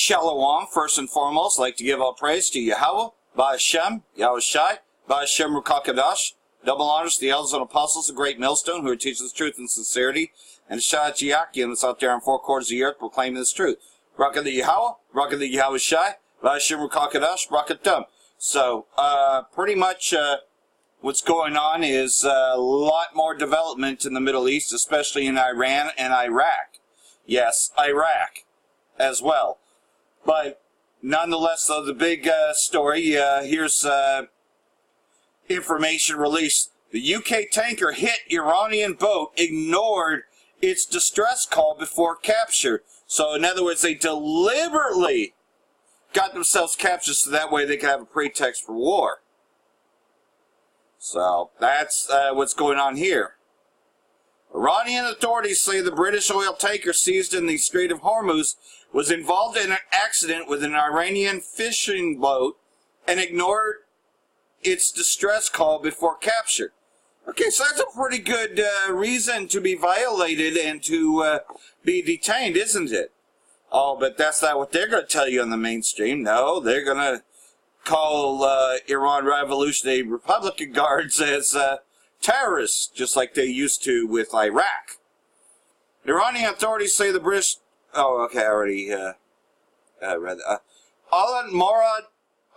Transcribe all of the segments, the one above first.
Shalom, first and foremost, I'd like to give all praise to Yahweh, Ba'Hashem, Yahushai, Ba'Hashem Rukakadash. Double honors to the elders and apostles, the great millstone, who are teaching the truth and sincerity, and Shah Jiakim that's out there in four quarters of the earth proclaiming this truth. Bracha the Yahweh, Bracha the Yahushai, Ba'Hashem Rukakadash, Bracha. So, pretty much what's going on is a lot more development in the Middle East, especially in Iran and Iraq. Yes, Iraq as well. But nonetheless, though, the big story, here's information released. The UK tanker hit Iranian boat, ignored its distress call before capture. So, in other words, they deliberately got themselves captured so that way they could have a pretext for war. So, that's what's going on here. Iranian authorities say the British oil tanker seized in the Strait of Hormuz was involved in an accident with an Iranian fishing boat and ignored its distress call before capture. Okay, so that's a pretty good reason to be violated and to be detained, isn't it? Oh, but that's not what they're going to tell you on the mainstream. No, they're going to call Iran Revolutionary Republican Guards as terrorists, just like they used to with Iraq. The Iranian authorities say the British... Oh, okay, I already read that. Alan Morad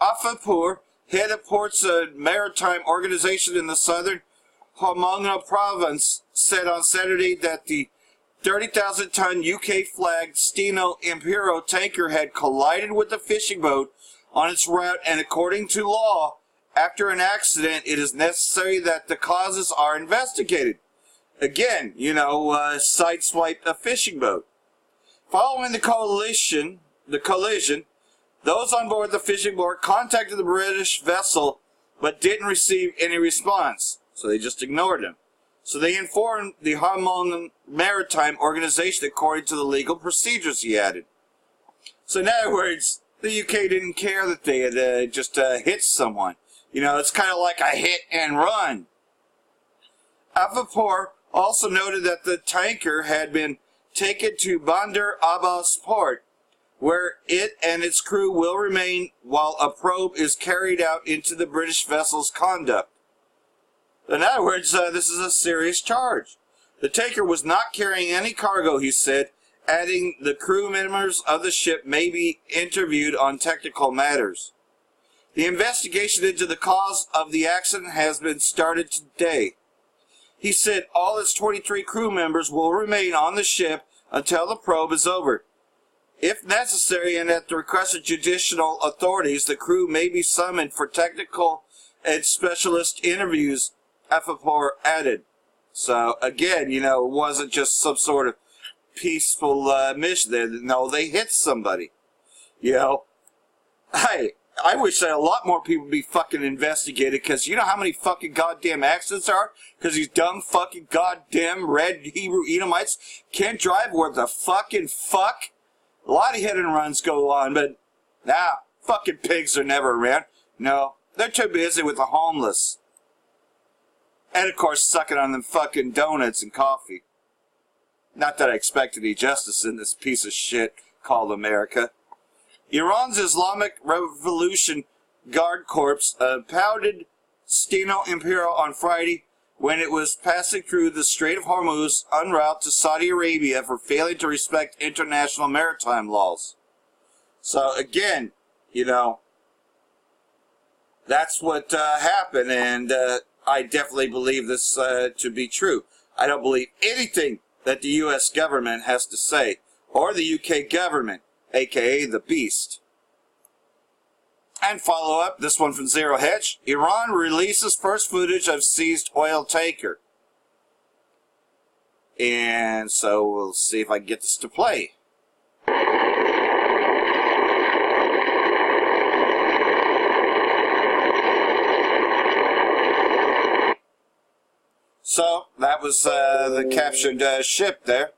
Afapur, head of Ports Maritime Organization in the southern Hormona province, said on Saturday that the 30,000-ton UK-flagged Steno Impero tanker had collided with the fishing boat on its route, and according to law, after an accident, it is necessary that the causes are investigated. Again, sideswipe a fishing boat. Following the collision, those on board the fishing boat contacted the British vessel, but didn't receive any response, so they just ignored him. So they informed the Hormona Maritime Organization according to the legal procedures, he added. So in other words, the UK didn't care that they had just hit someone. It's kind of like a hit and run. Afapur also noted that the tanker had been taken to Bandar Abbas port, where it and its crew will remain while a probe is carried out into the British vessel's conduct. In other words, this is a serious charge. The tanker was not carrying any cargo, he said, adding the crew members of the ship may be interviewed on technical matters. The investigation into the cause of the accident has been started today. He said all its 23 crew members will remain on the ship until the probe is over. If necessary and at the request of judicial authorities, the crew may be summoned for technical and specialist interviews, Afapur added. So, again, it wasn't just some sort of peaceful mission there. No, they hit somebody. I wish that a lot more people would be fucking investigated, because you know how many fucking goddamn accidents are? Because these dumb fucking goddamn red Hebrew Edomites can't drive worth the fucking fuck. A lot of hit and runs go on, but fucking pigs are never around. No, they're too busy with the homeless. And of course, sucking on them fucking donuts and coffee. Not that I expect any justice in this piece of shit called America. Iran's Islamic Revolution Guard Corps pounded Steno Impero on Friday when it was passing through the Strait of Hormuz en route to Saudi Arabia for failing to respect international maritime laws. So again, that's what happened, and I definitely believe this to be true. I don't believe anything that the U.S. government has to say, or the UK government, aka the beast. And follow up, this one from Zero Hedge. Iran releases first footage of seized oil tanker. And so we'll see if I can get this to play. So, that was the captured ship there.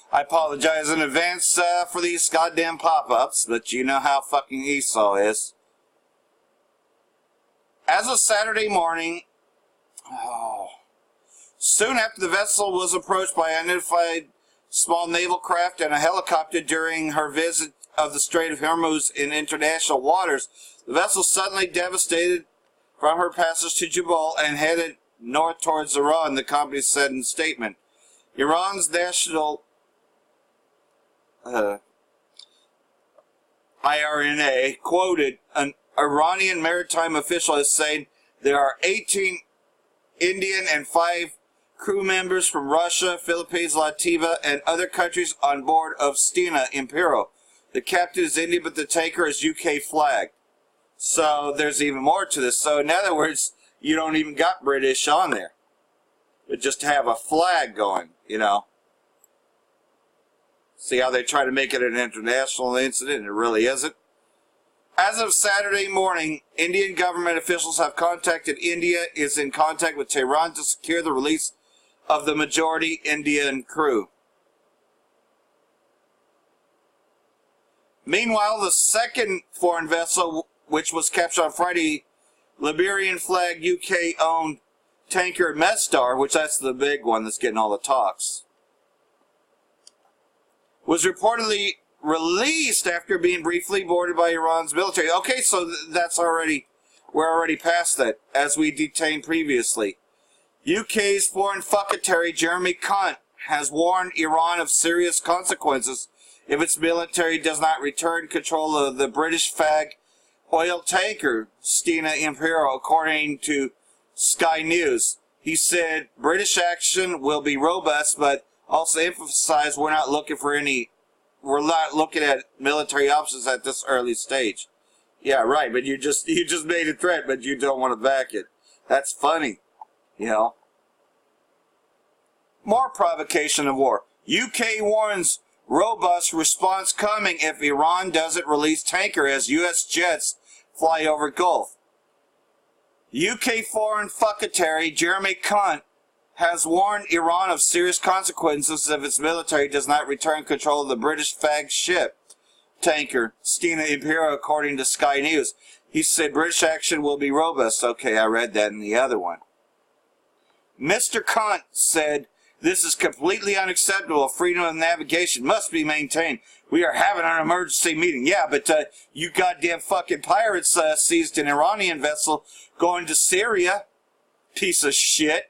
I apologize in advance for these goddamn pop-ups, but you know how fucking Esau is. As of Saturday morning, soon after the vessel was approached by an unidentified small naval craft and a helicopter during her visit of the Strait of Hormuz in international waters, the vessel suddenly devastated from her passage to Jubal and headed north towards Iran, the company said in a statement. Iran's national IRNA quoted an Iranian maritime official as saying there are 18 Indian and 5 crew members from Russia, Philippines, Latvia, and other countries on board of Stena Imperial. The captain is Indian, but the tanker is UK flagged. So there's even more to this. So in other words, you don't even got British on there. But just have a flag going, you know. See how they try to make it an international incident, and it really isn't? As of Saturday morning, Indian government officials have contacted India, is in contact with Tehran to secure the release of the majority Indian crew. Meanwhile, the second foreign vessel, which was captured on Friday, Liberian-flagged UK-owned tanker Medstar, which that's the big one that's getting all the talks, was reportedly released after being briefly boarded by Iran's military. Okay, so that's already, we're already past that, as we detained previously. UK's foreign secretary Jeremy Hunt has warned Iran of serious consequences if its military does not return control of the British flag oil tanker Stena Imperial, according to Sky News. He said British action will be robust, but also emphasized we're not looking at military options at this early stage. Yeah, right, but you just made a threat, but you don't want to back it. That's funny, you know. More provocation of war. UK warns robust response coming if Iran doesn't release tanker as U.S. jets fly over Gulf. UK Foreign Secretary Jeremy Hunt has warned Iran of serious consequences if its military does not return control of the British flagship tanker Stena Imperial, according to Sky News. He said British action will be robust. Okay, I read that in the other one. Mr. Hunt said, "This is completely unacceptable. Freedom of navigation must be maintained. We are having an emergency meeting." Yeah, but you goddamn fucking pirates seized an Iranian vessel going to Syria. Piece of shit.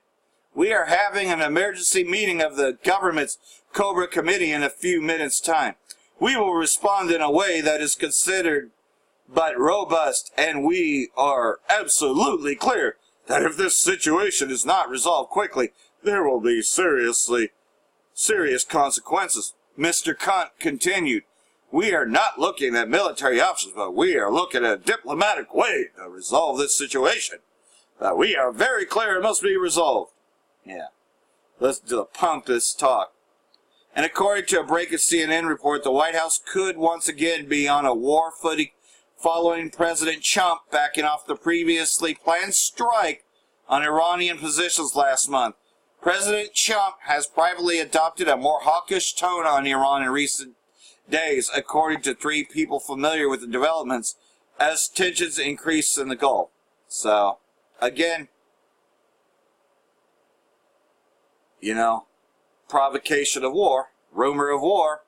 We are having an emergency meeting of the government's Cobra Committee in a few minutes' time. We will respond in a way that is considered but robust, and we are absolutely clear that if this situation is not resolved quickly, there will be serious consequences. Mr. Hunt continued, "We are not looking at military options, but we are looking at a diplomatic way to resolve this situation. We are very clear it must be resolved." Yeah. Let's pump this talk. And according to a breaking CNN report, the White House could once again be on a war footing following President Trump backing off the previously planned strike on Iranian positions last month. President Trump has privately adopted a more hawkish tone on Iran in recent days, according to 3 people familiar with the developments, as tensions increase in the Gulf. So, again, you know, provocation of war, rumor of war.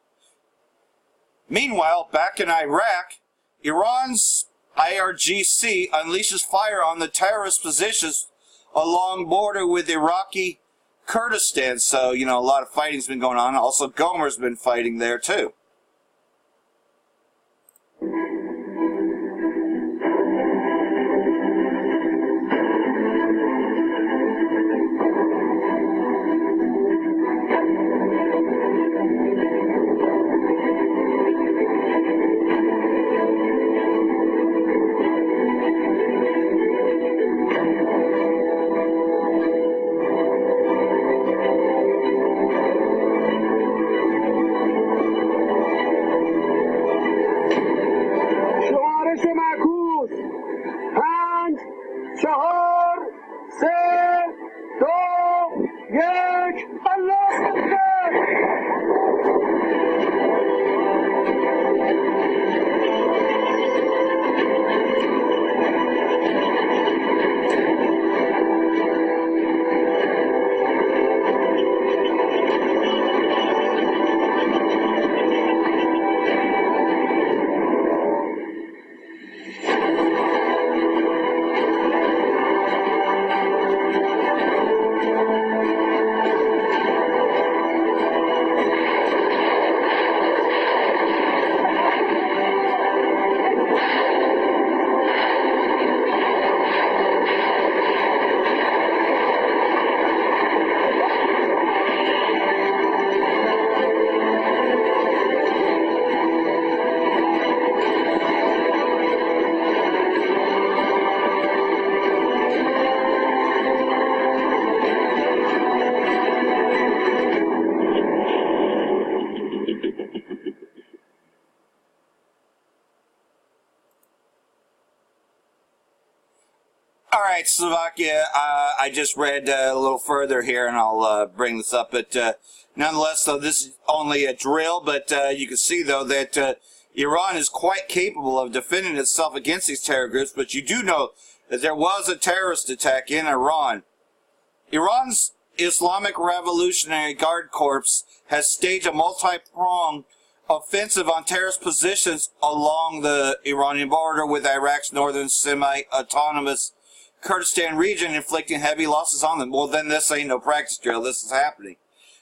Meanwhile, back in Iraq, Iran's IRGC unleashes fire on the terrorist positions along border with Iraqi Kurdistan. So, you know, a lot of fighting's been going on. Also, Gomer's been fighting there, too. All right, Slovakia, I just read a little further here, and I'll bring this up. But nonetheless, though, this is only a drill. But you can see, though, that Iran is quite capable of defending itself against these terror groups. But you do know that there was a terrorist attack in Iran. Iran's Islamic Revolutionary Guard Corps has staged a multi-pronged offensive on terrorist positions along the Iranian border with Iraq's northern semi-autonomous Kurdistan region, inflicting heavy losses on them. Well, then this ain't no practice drill. This is happening.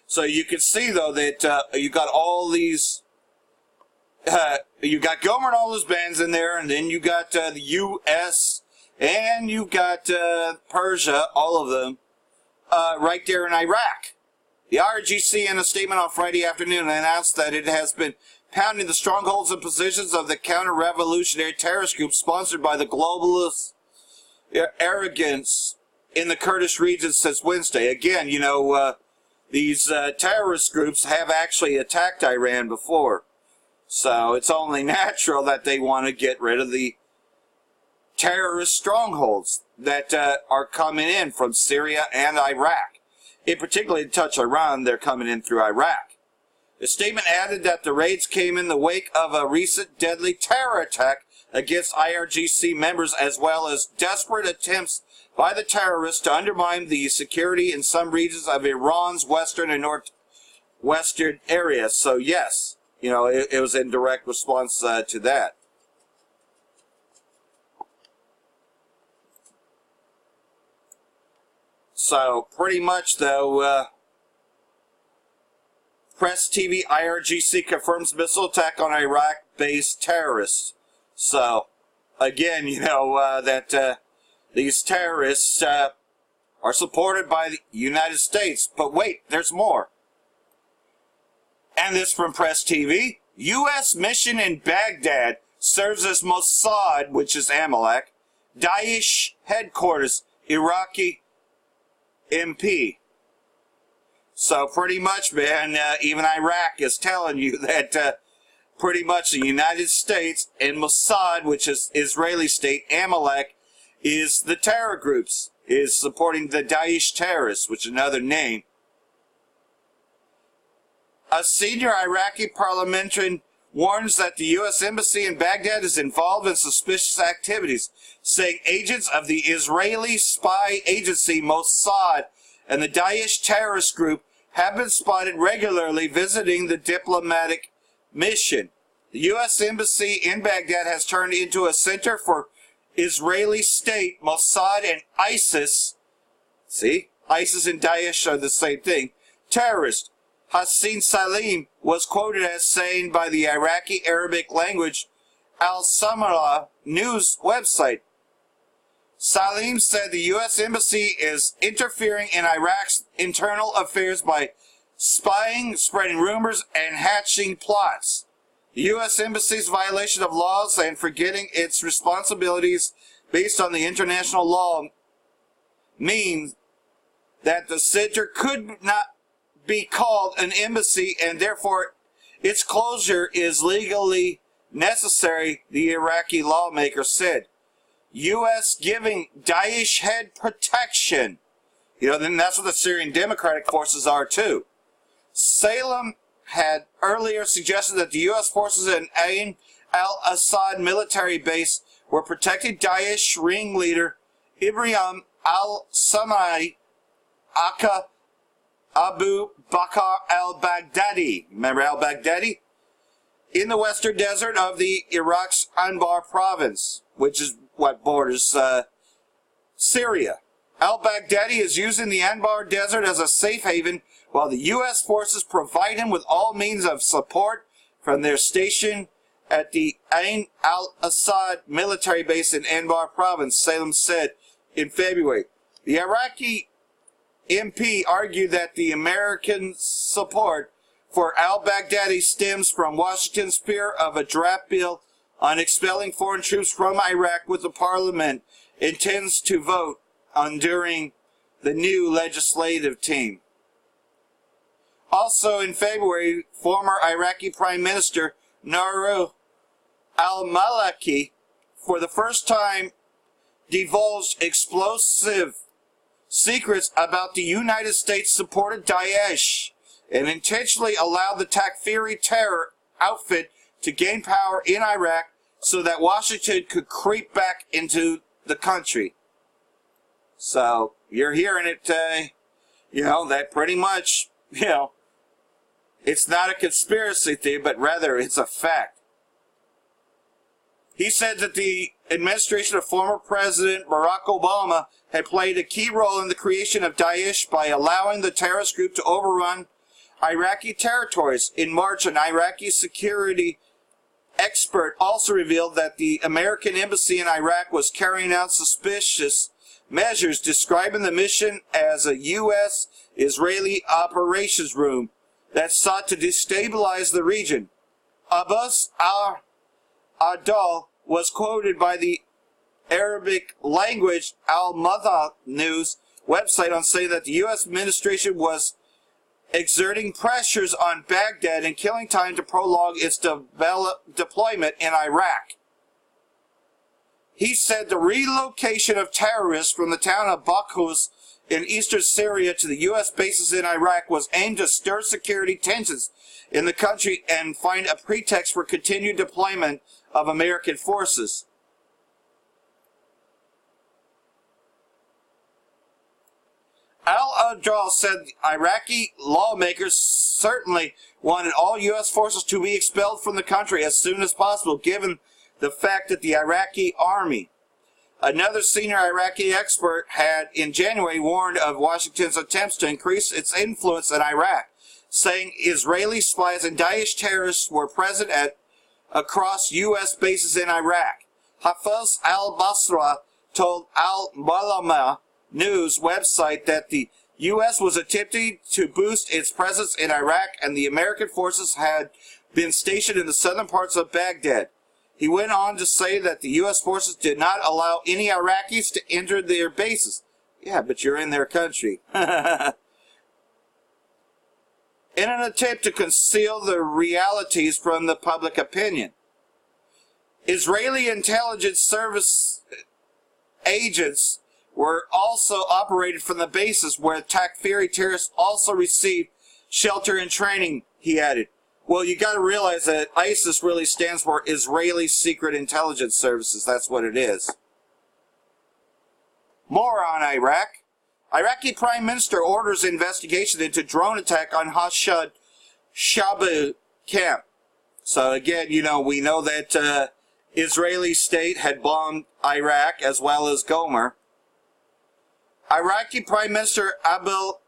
So you can see, though, that you got all these, you got Gomer and all those bands in there, and then you got the U.S., and you got Persia, all of them, right there in Iraq. The IRGC, in a statement on Friday afternoon, announced that it has been pounding the strongholds and positions of the counter-revolutionary terrorist group sponsored by the globalist arrogance in the Kurdish region since Wednesday. Again, you know, these terrorist groups have actually attacked Iran before. So it's only natural that they want to get rid of the terrorist strongholds that are coming in from Syria and Iraq. In particular, to touch Iran, they're coming in through Iraq. The statement added that the raids came in the wake of a recent deadly terror attack against IRGC members, as well as desperate attempts by the terrorists to undermine the security in some regions of Iran's western and northwestern areas. So yes, you know, it was in direct response to that. So pretty much, though, Press TV IRGC confirms missile attack on Iraq-based terrorists. So, again, you know, that these terrorists are supported by the United States. But wait, there's more. And this from Press TV. U.S. mission in Baghdad serves as Mossad, which is Amalek, Daesh headquarters, Iraqi MP. So pretty much, man, even Iraq is telling you that pretty much the United States and Mossad, which is Israeli state, Amalek, is the terror groups, is supporting the Daesh terrorists, which is another name. A senior Iraqi parliamentarian warns that the U.S. Embassy in Baghdad is involved in suspicious activities, saying agents of the Israeli spy agency Mossad and the Daesh terrorist group have been spotted regularly visiting the diplomatic mission. The U.S. Embassy in Baghdad has turned into a center for Israeli state, Mossad, and ISIS. See? ISIS and Daesh are the same thing. Terrorist Hassan Salim was quoted as saying by the Iraqi Arabic language Al-Samara news website. Salim said the U.S. Embassy is interfering in Iraq's internal affairs by spying, spreading rumors, and hatching plots. The U.S. Embassy's violation of laws and forgetting its responsibilities based on the international law means that the center could not be called an embassy, and therefore its closure is legally necessary, the Iraqi lawmaker said. U.S. giving Daesh head protection. You know, then that's what the Syrian Democratic Forces are too. Salem had earlier suggested that the U.S. forces in Ain al-Assad military base were protecting Daesh ringleader Ibrahim al-Samai Aka Abu Bakr al-Baghdadi. Remember al-Baghdadi? In the western desert of the Iraq's Anbar province, which is what borders Syria. Al-Baghdadi is using the Anbar Desert as a safe haven while the U.S. forces provide him with all means of support from their station at the Ain al-Assad military base in Anbar province, Salem said in February. The Iraqi MP argued that the American support for al-Baghdadi stems from Washington's fear of a draft bill on expelling foreign troops from Iraq, with the parliament intends to vote on during the new legislative team. Also in February, former Iraqi Prime Minister Nouri al-Maliki, for the first time, divulged explosive secrets about the United States supported Daesh and intentionally allowed the Takfiri terror outfit to gain power in Iraq so that Washington could creep back into the country. So you're hearing it, that pretty much, it's not a conspiracy theory, but rather it's a fact. He said that the administration of former President Barack Obama had played a key role in the creation of Daesh by allowing the terrorist group to overrun Iraqi territories. In March, an Iraqi security expert also revealed that the American embassy in Iraq was carrying out suspicious measures, describing the mission as a U.S.-Israeli operations room that sought to destabilize the region. Abbas al-Adal was quoted by the Arabic language Al-Madha News website on saying that the U.S. administration was exerting pressures on Baghdad and killing time to prolong its deployment in Iraq. He said the relocation of terrorists from the town of Bakhuz in eastern Syria to the U.S. bases in Iraq was aimed to stir security tensions in the country and find a pretext for continued deployment of American forces. Al-Adal said Iraqi lawmakers certainly wanted all U.S. forces to be expelled from the country as soon as possible, given the fact that the Iraqi army. Another senior Iraqi expert had in January warned of Washington's attempts to increase its influence in Iraq, saying Israeli spies and Daesh terrorists were present across U.S. bases in Iraq. Hafez al-Basra told Al-Malama News website that the U.S. was attempting to boost its presence in Iraq and the American forces had been stationed in the southern parts of Baghdad. He went on to say that the U.S. forces did not allow any Iraqis to enter their bases. Yeah, but you're in their country. In an attempt to conceal the realities from the public opinion. Israeli intelligence service agents were also operated from the bases where Takfiri terrorists also received shelter and training, he added. Well, you got to realize that ISIS really stands for Israeli Secret Intelligence Services. That's what it is. More on Iraq. Iraqi Prime Minister orders investigation into drone attack on Mossad Shabu camp. So again, we know that Israeli state had bombed Iraq as well as Gomer. Iraqi Prime Minister Abdel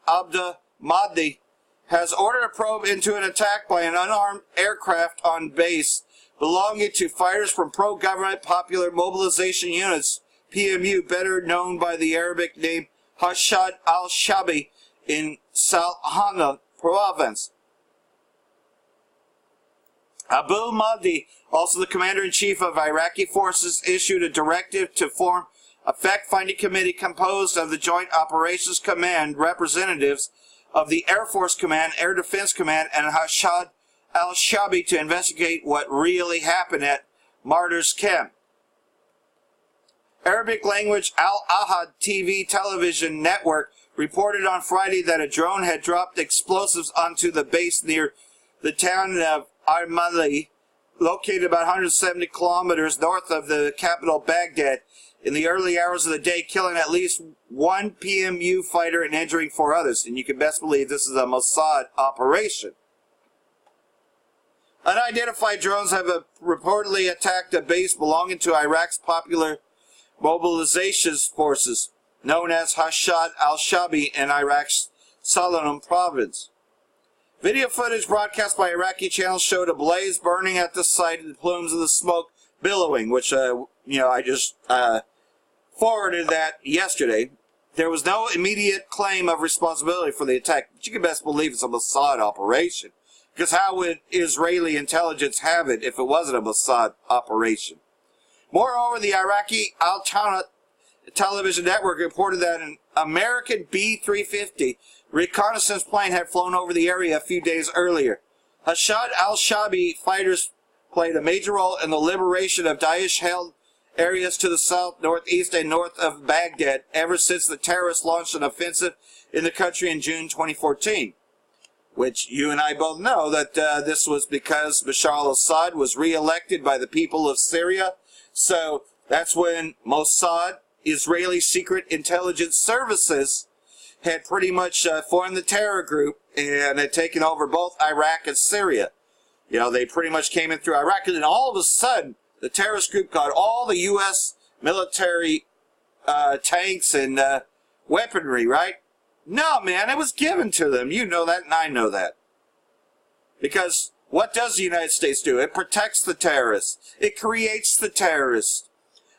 Mahdi has ordered a probe into an attack by an unarmed aircraft on base belonging to fighters from pro-government popular mobilization units, PMU, better known by the Arabic name Mossad al-Shabi, in Salhana province. Abu Mahdi, also the commander-in-chief of Iraqi forces, issued a directive to form a fact-finding committee composed of the Joint Operations Command representatives of the Air Force Command, Air Defense Command, and Mossad al-Shabi to investigate what really happened at Martyrs Camp. Arabic language Al-Ahad TV television network reported on Friday that a drone had dropped explosives onto the base near the town of Armali, located about 170 kilometers north of the capital Baghdad, in the early hours of the day, killing at least one PMU fighter and injuring 4 others. And you can best believe this is a Mossad operation. Unidentified drones have reportedly attacked a base belonging to Iraq's popular mobilization forces, known as Mossad al-Shabi, in Iraq's Salhana province. Video footage broadcast by Iraqi channels showed a blaze burning at the site and plumes of the smoke billowing, which, I just forwarded that yesterday. There was no immediate claim of responsibility for the attack, but you can best believe it's a Mossad operation. Because how would Israeli intelligence have it if it wasn't a Mossad operation? Moreover, the Iraqi Al-Tana television network reported that an American B-350 reconnaissance plane had flown over the area a few days earlier. Mossad al-Shabi fighters played a major role in the liberation of Daesh-held areas to the south, northeast, and north of Baghdad ever since the terrorists launched an offensive in the country in June 2014. Which you and I both know that this was because Bashar al-Assad was re-elected by the people of Syria. So that's when Mossad, Israeli Secret Intelligence Services, had pretty much formed the terror group and had taken over both Iraq and Syria. You know, they pretty much came in through Iraq, and then all of a sudden, the terrorist group got all the U.S. military tanks and weaponry, right? No, man, it was given to them. You know that, and I know that. Because what does the United States do? It protects the terrorists. It creates the terrorists.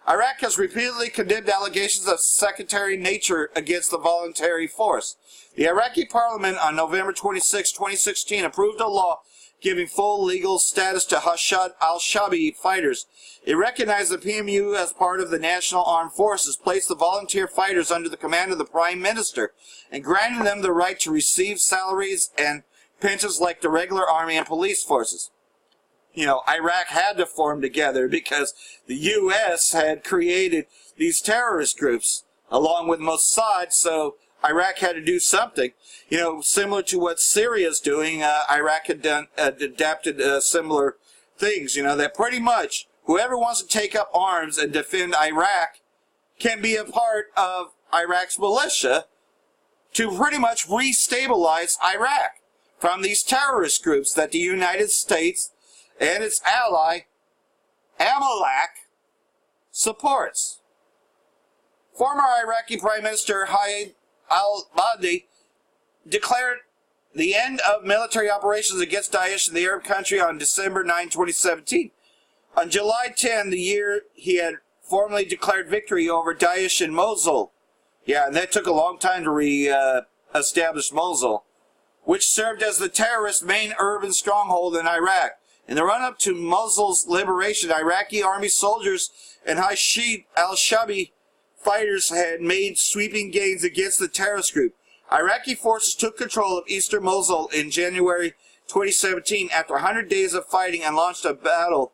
Iraq has repeatedly condemned allegations of sectarian nature against the voluntary force. The Iraqi parliament on November 26, 2016 approved a law giving full legal status to Mossad al-Shabi fighters. It recognized the PMU as part of the National Armed Forces, placed the volunteer fighters under the command of the Prime Minister, and granted them the right to receive salaries and pensions like the regular army and police forces. You know, Iraq had to form together because the U.S. had created these terrorist groups along with Mossad, so Iraq had to do something. You know, similar to what Syria's doing, Iraq had adapted similar things, you know, that pretty much whoever wants to take up arms and defend Iraq can be a part of Iraq's militia to pretty much restabilize Iraq from these terrorist groups that the United States and its ally, Amalek, supports. Former Iraqi Prime Minister Haid al-Abadi declared the end of military operations against Daesh in the Arab country on December 9, 2017. On July 10, the year he had formally declared victory over Daesh in Mosul. Yeah, and that took a long time to re-establish Mosul, which served as the terrorist main urban stronghold in Iraq. In the run-up to Mosul's liberation, Iraqi army soldiers and Mossad al-Shabi fighters had made sweeping gains against the terrorist group. Iraqi forces took control of eastern Mosul in January 2017 after 100 days of fighting and launched a battle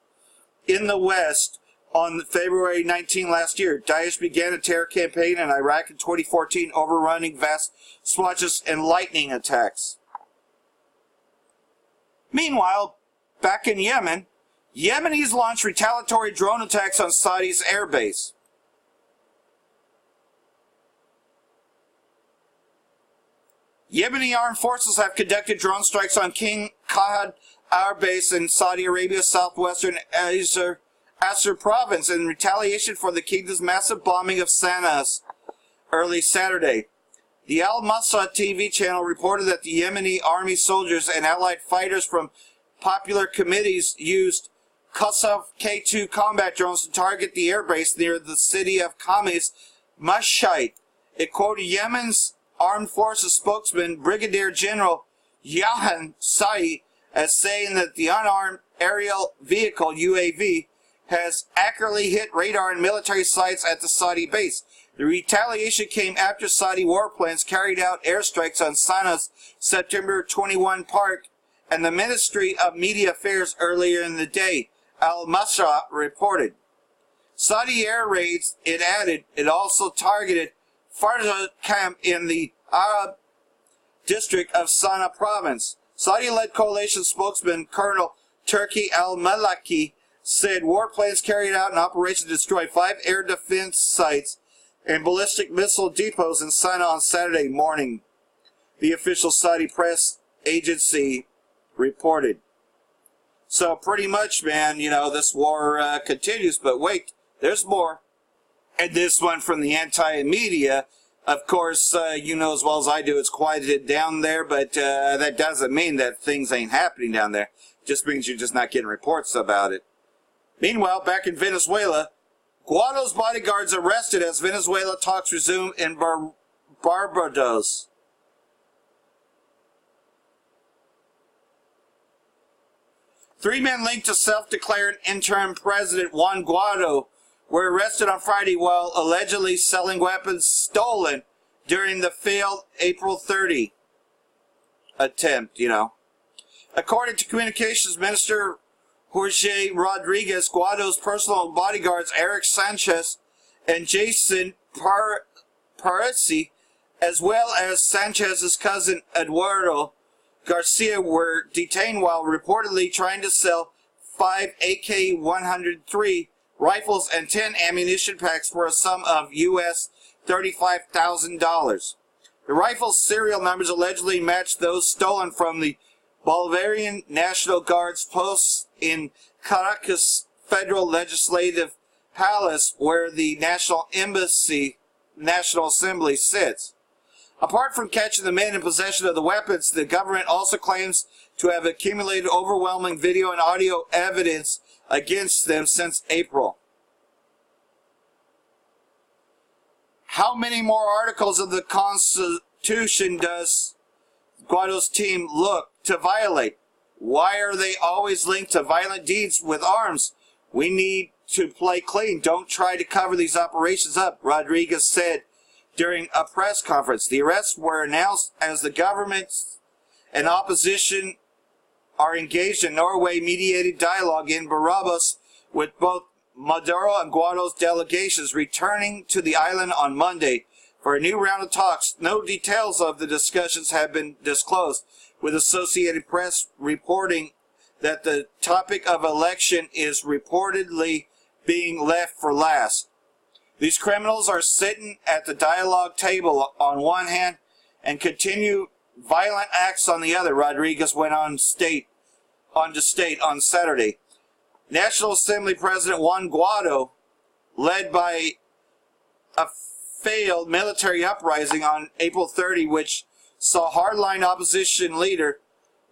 in the west on February 19 last year. Daesh began a terror campaign in Iraq in 2014, overrunning vast swatches and lightning attacks. Meanwhile, back in Yemen, Yemenis launched retaliatory drone attacks on Saudi's airbase. Yemeni armed forces have conducted drone strikes on King Khalid Air Base in Saudi Arabia's southwestern Azur province in retaliation for the kingdom's massive bombing of Sana'a early Saturday. The Al-Mossad TV channel reported that the Yemeni army soldiers and allied fighters from popular committees used Qassam K-2 combat drones to target the airbase near the city of Khamis Mashhad. It quoted Yemen's Armed Forces spokesman Brigadier General Yahan Saeed as saying that the unarmed aerial vehicle UAV has accurately hit radar and military sites at the Saudi base. The retaliation came after Saudi warplanes carried out airstrikes on Sana'a's September 21 park and the Ministry of Media Affairs earlier in the day, Al-Masra reported. Saudi air raids, it added, it also targeted Farza camp in the Arab district of Sana'a province. Saudi-led coalition spokesman Colonel Turki al-Malaki said warplanes carried out an operation to destroy 5 air defense sites and ballistic missile depots in Sana'a on Saturday morning, the official Saudi press agency reported. So pretty much, man, you know, this war continues, but wait, there's more. And this one from the anti-media, of course, you know as well as I do, it's quieted down there, but that doesn't mean that things ain't happening down there. It just means you're just not getting reports about it. Meanwhile, back in Venezuela, Guaido's bodyguards arrested as Venezuela talks resume in Barbados. Three men linked to self-declared interim President Juan Guaido were arrested on Friday while allegedly selling weapons stolen during the failed April 30 attempt, you know. According to Communications Minister Jorge Rodriguez, Guaido's personal bodyguards Eric Sanchez and Jason Parisi, as well as Sanchez's cousin Eduardo Garcia, were detained while reportedly trying to sell 5 AK-103 rifles and 10 ammunition packs for a sum of US $35,000. The rifles' serial numbers allegedly matched those stolen from the Bolivarian National Guard's posts in Caracas Federal Legislative Palace, where the National Assembly sits. Apart from catching the men in possession of the weapons, the government also claims to have accumulated overwhelming video and audio evidence against them since April. How many more articles of the Constitution does Guaido's team look to violate? Why are they always linked to violent deeds with arms? We need to play clean. Don't try to cover these operations up, Rodriguez said during a press conference. The arrests were announced as the government and opposition are engaged in Norway-mediated dialogue in Barbados, with both Maduro and Guaido's delegations returning to the island on Monday for a new round of talks. No details of the discussions have been disclosed, with Associated Press reporting that the topic of election is reportedly being left for last. These criminals are sitting at the dialogue table on one hand and continue violent acts on the other, Rodriguez went on to state on Saturday. National Assembly President Juan Guaido, led by a failed military uprising on April 30, which saw hardline opposition leader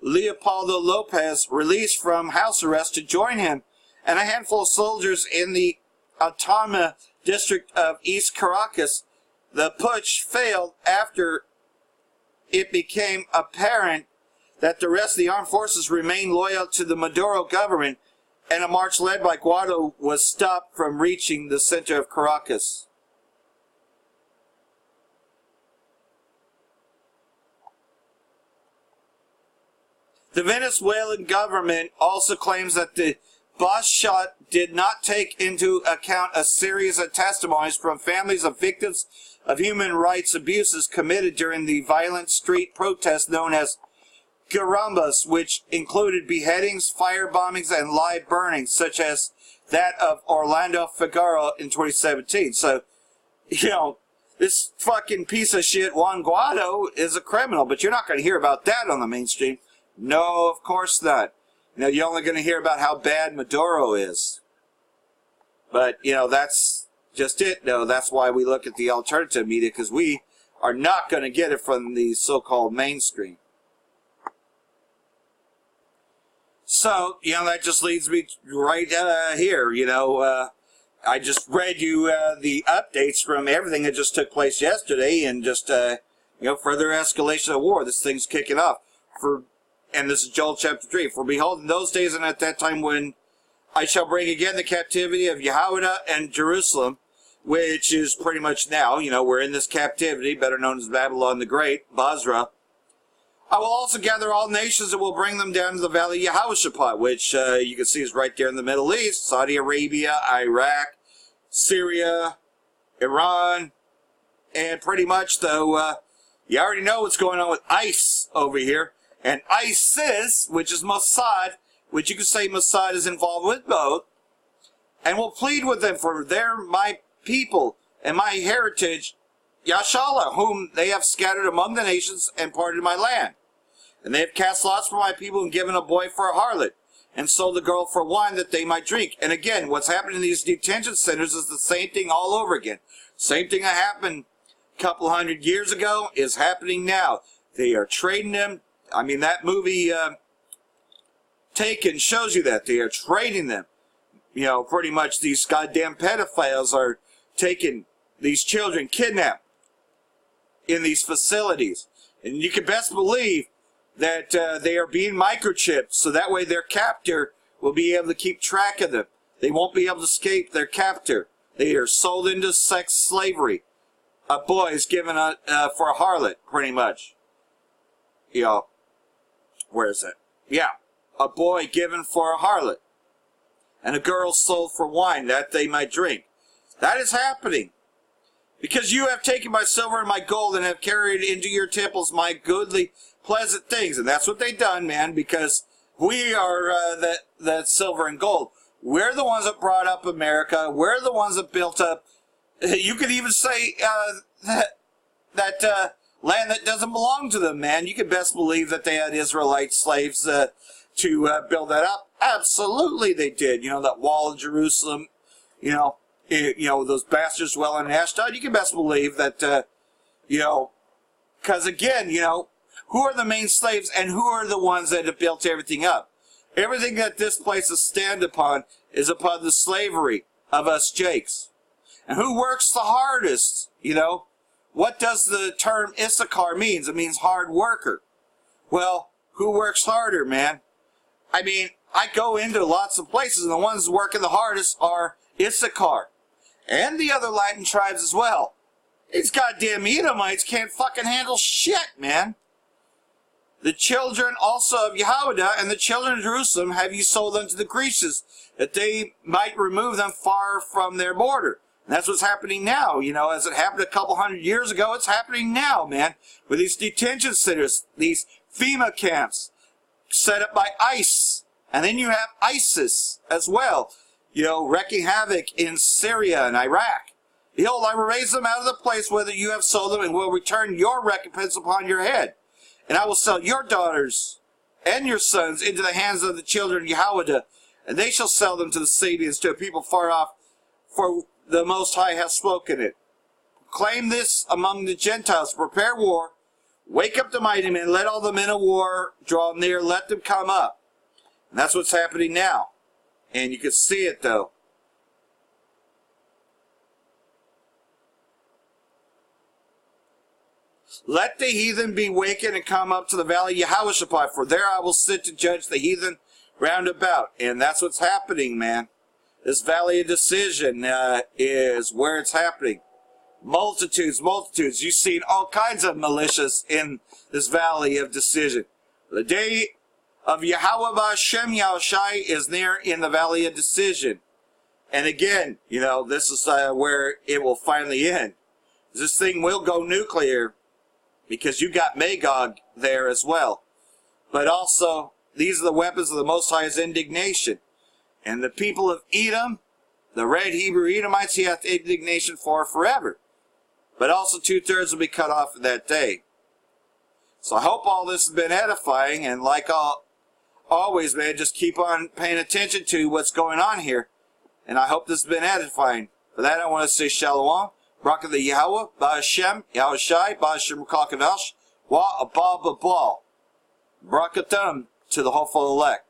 Leopoldo Lopez released from house arrest to join him and a handful of soldiers in the Autonomous District of East Caracas. The putsch failed after it became apparent that the rest of the armed forces remained loyal to the Maduro government, and a march led by Guaido was stopped from reaching the center of Caracas. The Venezuelan government also claims that the boss shot did not take into account a series of testimonies from families of victims of human rights abuses committed during the violent street protest known as Garambas, which included beheadings, fire bombings, and live burnings, such as that of Orlando Figueroa in 2017. So, this fucking piece of shit Juan Guaido is a criminal, but you're not going to hear about that on the mainstream. No, of course not. You're only going to hear about how bad Maduro is. But, that's just it. No, that's why we look at the alternative media, because we are not going to get it from the so-called mainstream. So, that just leads me right here, I just read you the updates from everything that just took place yesterday, and just, further escalation of war. This thing's kicking off. And this is Joel chapter 3. For behold, in those days and at that time when I shall bring again the captivity of Yehuda and Jerusalem, which is pretty much now, we're in this captivity, better known as Babylon the Great, Basra. I will also gather all nations and will bring them down to the valley of Yehoshaphat, which you can see is right there in the Middle East, Saudi Arabia, Iraq, Syria, Iran, and pretty much, though, you already know what's going on with ICE over here. And ISIS, which is Mossad, which you could say Mossad is involved with both, and will plead with them, for they're my people and my heritage, Yashala, whom they have scattered among the nations and parted my land. And they have cast lots for my people and given a boy for a harlot, and sold a girl for wine that they might drink. And again, what's happening in these detention centers is the same thing all over again. Same thing that happened a couple hundred years ago is happening now. They are trading them. I mean, that movie, Taken, shows you that. They are trading them. Pretty much these goddamn pedophiles are taking these children, kidnapped in these facilities. And you can best believe that they are being microchipped, so that way their captor will be able to keep track of them. They won't be able to escape their captor. They are sold into sex slavery. A boy is given for a harlot, pretty much. Where is it? Yeah, a boy given for a harlot. and the girls sold for wine that they might drink. That is happening. Because you have taken my silver and my gold and have carried into your temples my goodly, pleasant things. And that's what they done, man, because we are that silver and gold. We're the ones that brought up America. We're the ones that built up. You could even say that land that doesn't belong to them, man. You could best believe that they had Israelite slaves to build that up. Absolutely they did. You know, that wall of Jerusalem, those bastards dwelling in Ashdod. You can best believe that, because again, who are the main slaves and who are the ones that have built everything up? Everything that this place is stand upon is upon the slavery of us Jakes. And who works the hardest, What does the term Issachar means? It means hard worker. Well, who works harder, man? I mean, I go into lots of places, and the ones working the hardest are Issachar. And the other Latin tribes as well. These goddamn Edomites can't fucking handle shit, man. The children also of Yehudah and the children of Jerusalem have you sold unto the Grecians, that they might remove them far from their border. And that's what's happening now, as it happened a couple hundred years ago, it's happening now, man. With these detention centers, these FEMA camps, set up by ICE. And then you have ISIS as well, wreaking havoc in Syria and Iraq. Behold, I will raise them out of the place whither you have sold them, and will return your recompense upon your head. And I will sell your daughters and your sons into the hands of the children of Yehudah, and they shall sell them to the Sabians, to a people far off, for the Most High hath spoken it. Claim this among the Gentiles, prepare war, wake up the mighty men, let all the men of war draw near, let them come up. And that's what's happening now. And you can see it, though. Let the heathen be wakened and come up to the valley of Yehoshaphat, for there I will sit to judge the heathen round about. And that's what's happening, man. This valley of decision is where it's happening. Multitudes. You've seen all kinds of militias in this valley of decision. The day of Yahweh Ba'Shem Yahushai is near in the valley of decision. And again, this is where it will finally end. This thing will go nuclear, because you got Magog there as well. But also, these are the weapons of the Most High's indignation. And the people of Edom, the red Hebrew Edomites, he hath indignation for forever. But also 2/3 will be cut off in that day. So I hope all this has been edifying, and like always, man, just keep on paying attention to what's going on here. And I hope this has been edifying. For that, I want to say Shalom. Barak the Yahweh, Ba'Shem, Yahushai, Ba'Shem Rakakadash, Wa Abba Babal. Barakatum to the hopeful elect.